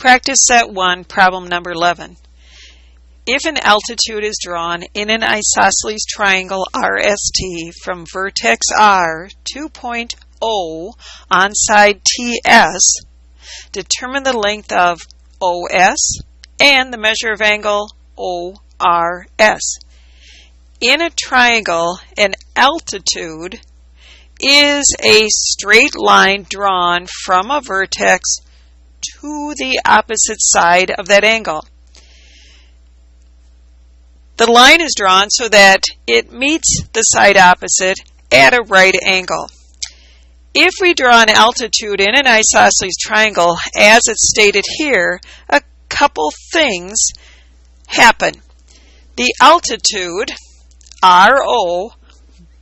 Practice set 1, problem number 11. If an altitude is drawn in an isosceles triangle RST from vertex R to point O on side TS, determine the length of OS and the measure of angle ORS. In a triangle, an altitude is a straight line drawn from a vertex to the opposite side of that angle. The line is drawn so that it meets the side opposite at a right angle. If we draw an altitude in an isosceles triangle as it's stated here, a couple things happen. The altitude, RO,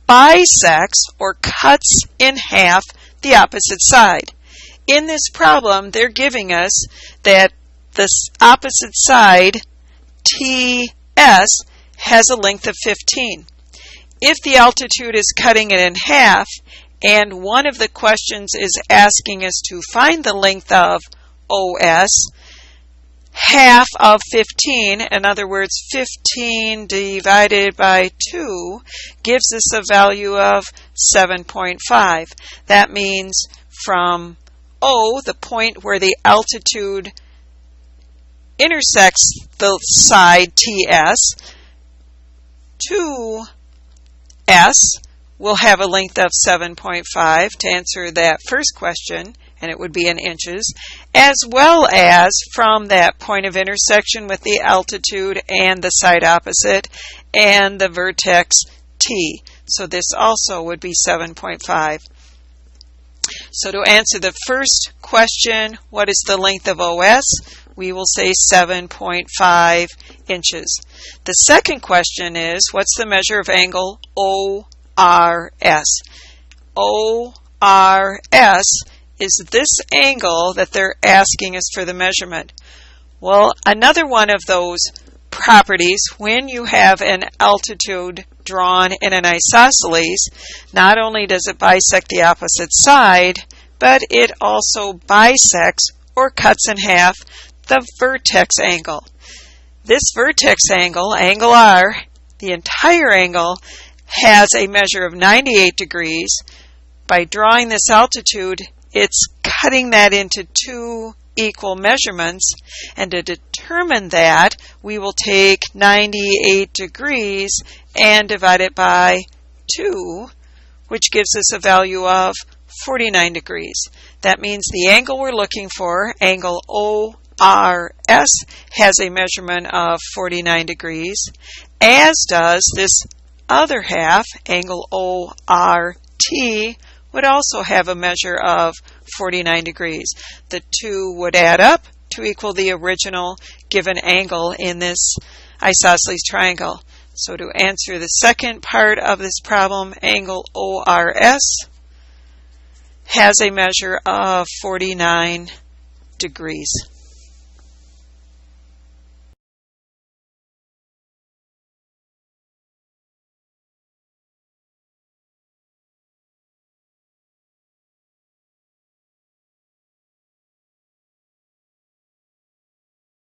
bisects or cuts in half the opposite side. In this problem, they're giving us that the opposite side, TS, has a length of 15. If the altitude is cutting it in half, and one of the questions is asking us to find the length of OS, half of 15, in other words 15 divided by 2, gives us a value of 7.5. That means from O, the point where the altitude intersects the side TS, to S will have a length of 7.5 to answer that first question, and it would be in inches, as well as from that point of intersection with the altitude and the side opposite and the vertex T. So this also would be 7.5. So to answer the first question, what is the length of OS? We will say 7.5 inches. The second question is, what's the measure of angle ORS? ORS is this angle that they're asking us for the measurement. Well, another one of those properties, when you have an altitude drawn in an isosceles, not only does it bisect the opposite side, but it also bisects or cuts in half the vertex angle. This vertex angle, angle R, the entire angle, has a measure of 98 degrees. By drawing this altitude, it's cutting that into two equal measurements, and to determine that, we will take 98 degrees and divide it by 2, which gives us a value of 49 degrees. That means the angle we're looking for, angle ORS, has a measurement of 49 degrees, as does this other half, angle ORT, would also have a measure of 49 degrees. The two would add up to equal the original given angle in this isosceles triangle. So to answer the second part of this problem, angle ORS has a measure of 49 degrees.